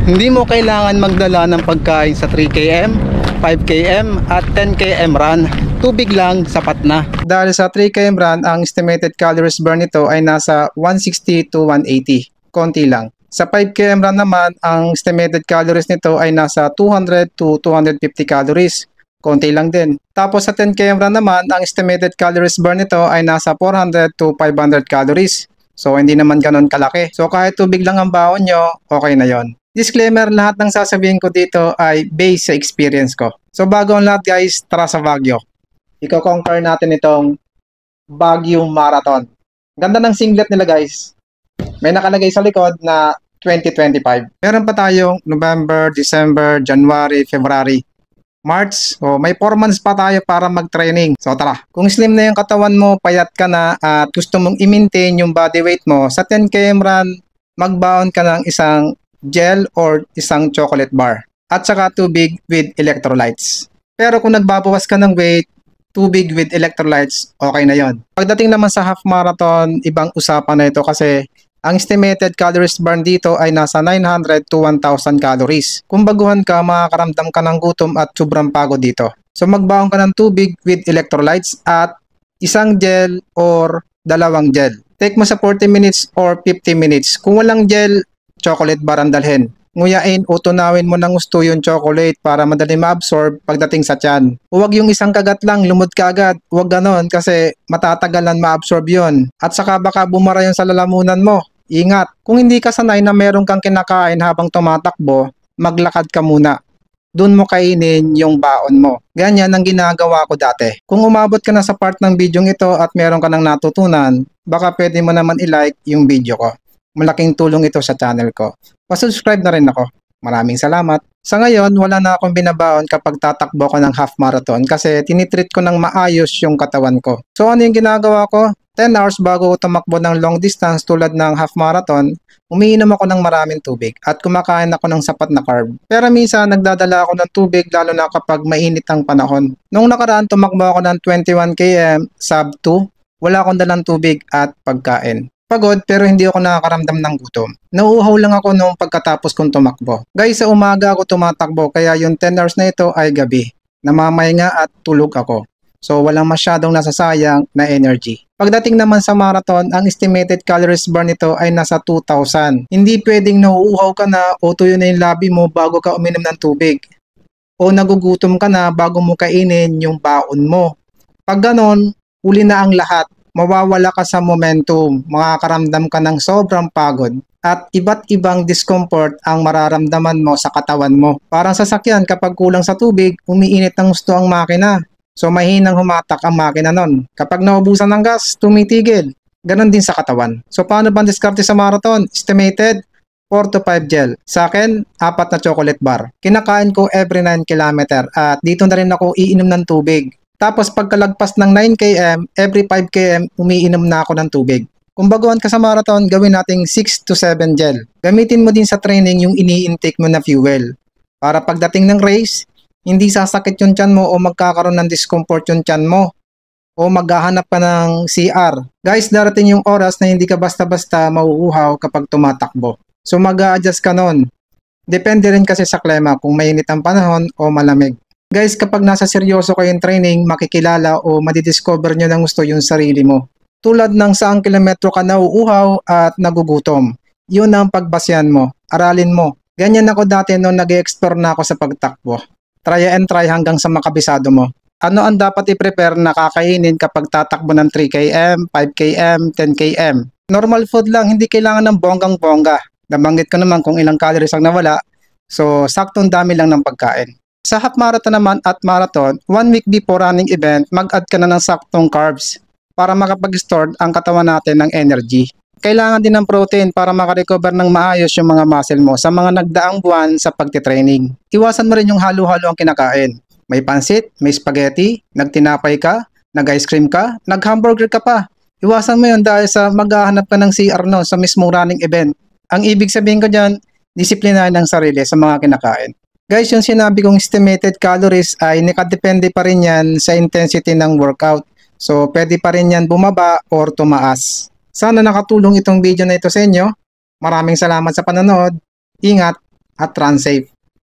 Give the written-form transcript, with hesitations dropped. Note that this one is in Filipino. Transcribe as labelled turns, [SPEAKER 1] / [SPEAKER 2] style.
[SPEAKER 1] Hindi mo kailangan magdala ng pagkain sa 3 km, 5 km at 10 km run. Tubig lang sapat na. Dahil sa 3 km run, ang estimated calories burn nito ay nasa 160 to 180. Konti lang. Sa 5 km run naman, ang estimated calories nito ay nasa 200 to 250 calories. Konti lang din. Tapos sa 10 km run naman, ang estimated calories burn nito ay nasa 400 to 500 calories. So hindi naman ganun kalaki. So kahit tubig lang ang baon nyo, okay na yon. Disclaimer, lahat ng sasabihin ko dito ay based sa experience ko. So bago ang lahat guys, tara sa Baguio. Iko-conquer natin itong Baguio Marathon. Ganda ng singlet nila guys. May nakalagay sa likod na 2025. Meron pa tayong November, December, January, February, March. So may 4 months pa tayo para mag-training. So tara. Kung slim na yung katawan mo, payat ka na at gusto mong i-maintain yung body weight mo, sa 10 km run, magbaon ka ng isang gel or isang chocolate bar at saka tubig with electrolytes. Pero kung nagbabawas ka ng weight, tubig with electrolytes, okay na yon. Pagdating naman sa half marathon, ibang usapan na ito kasi ang estimated calories burn dito ay nasa 900 to 1,000 calories. Kung baguhan ka, makakaramdam ka ng gutom at sobrang pagod dito. So magbaon ka ng tubig with electrolytes at isang gel or dalawang gel. Take mo sa 40 minutes or 50 minutes. Kung walang gel, chocolate bar ang dalhin. Nguyain o tunawin mo ng gusto yung chocolate para madali ma-absorb pagdating sa tiyan. Huwag yung isang kagat lang, lumod ka agad. Huwag ganon kasi matatagalan ma-absorb yun. At saka baka bumara yun sa lalamunan mo. Ingat, kung hindi ka sanay na meron kang kinakain habang tumatakbo, maglakad ka muna. Doon mo kainin yung baon mo. Ganyan ang ginagawa ko dati. Kung umabot ka na sa part ng video ito at meron ka nang natutunan, baka pwede mo naman i-like yung video ko. Malaking tulong ito sa channel ko. Pa-subscribe na rin ako. Maraming salamat. Sa ngayon, wala na akong binabaon kapag tatakbo ko ng half marathon kasi tinitreat ko ng maayos yung katawan ko. So ano yung ginagawa ko? 10 hours bago ko tumakbo ng long distance tulad ng half marathon, umiinom ako ng maraming tubig at kumakain ako ng sapat na carb. Pero minsan nagdadala ako ng tubig lalo na kapag mainit ang panahon. Nung nakaraan tumakbo ako ng 21 km sub 2, wala akong dalang tubig at pagkain. Pagod pero hindi ako nakakaramdam ng gutom. Nauuhaw lang ako nung pagkatapos kong tumakbo. Guys, sa umaga ako tumatakbo kaya yung 10 hours na ito ay gabi. Namamahinga at tulog ako. So walang masyadong nasasayang na energy. Pagdating naman sa marathon, ang estimated calories burn nito ay nasa 2,000. Hindi pwedeng nauuhaw ka na o tuyo na yung labi mo bago ka uminom ng tubig. O nagugutom ka na bago mo kainin yung baon mo. Pag ganon, uli na ang lahat. Mawawala ka sa momentum, makakaramdam ka ng sobrang pagod at iba't ibang discomfort ang mararamdaman mo sa katawan mo. Parang sasakyan kapag kulang sa tubig, umiinit ng gusto ang makina. So mahinang humatak ang makina nun. Kapag naubusan ng gas, tumitigil. Ganon din sa katawan. So paano bang diskarte sa marathon? Estimated 4 to 5 gel. Sa akin, 4 na chocolate bar. Kinakain ko every 9 km at dito na rin ako iinom ng tubig. Tapos pagkalagpas ng 9 km, every 5 km, umiinom na ako ng tubig. Kung baguhan ka sa marathon, gawin nating 6 to 7 gel. Gamitin mo din sa training yung ini-intake mo na fuel. Para pagdating ng race, hindi sasakit yung tiyan mo o magkakaroon ng discomfort yung tiyan mo. O maghahanap ka ng CR. Guys, darating yung oras na hindi ka basta-basta mauuhaw kapag tumatakbo. So mag-a-adjust ka nun. Depende rin kasi sa klima kung mainit ang panahon o malamig. Guys, kapag nasa seryoso kayong training, makikilala o madidiscover nyo ng gusto yung sarili mo. Tulad ng saang kilometro ka nauuhaw at nagugutom. Yun ang pagbasyan mo. Aralin mo. Ganyan ako dati nung nag-explore na ako sa pagtakbo. Try and try hanggang sa makabisado mo. Ano ang dapat i-prepare na kakainin kapag tatakbo ng 3 km, 5 km, 10 km? Normal food lang, hindi kailangan ng bonggang-bongga. Nabanggit ko naman kung ilang calories ang nawala. So, saktong dami lang ng pagkain. Sa half marathon naman at marathon, 1 week before running event, mag-add ka na ng saktong carbs para makapag-store ang katawan natin ng energy. Kailangan din ng protein para makarecover ng maayos yung mga muscle mo sa mga nagdaang buwan sa pagtitraining. Iwasan mo rin yung halo-halo ang kinakain. May pansit, may spaghetti, nagtinapay ka, nag-ice cream ka, nag-hamburger ka pa. Iwasan mo yun dahil sa maghahanap ka ng CR no, sa mismong running event. Ang ibig sabihin ko dyan, disiplinahin ang sarili sa mga kinakain. Guys, yung sinabi kong estimated calories ay nakadepende pa rin yan sa intensity ng workout. So, pwede pa rin yan bumaba or tumaas. Sana nakatulong itong video na ito sa inyo. Maraming salamat sa panonood. Ingat! at run safe.